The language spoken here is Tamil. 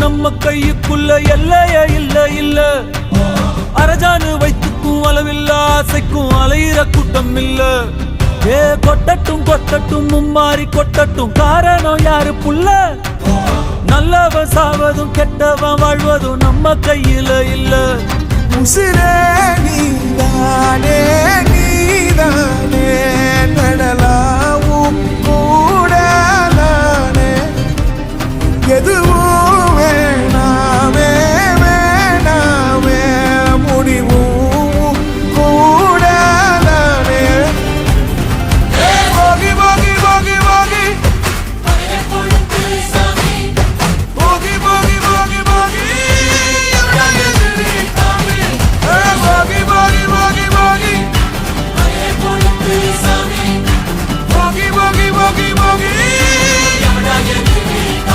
நம்ம கையுக்குள்ள எல்லைய இல்ல இல்ல. அரஜானு வைத்துக்கும் அளவில்ல, ஆசைக்கும் அலையிற கூட்டம் இல்ல. ஏ கொட்டட்டும் கொட்டட்டும் மும்மாறி கொட்டட்டும், காரணம் யாரு புள்ள? நல்லவன் சாவதும் கெட்டவன் வாழ்வதும் நம்ம கையில இல்ல. உசிரே நீதானே நீதானே நடலா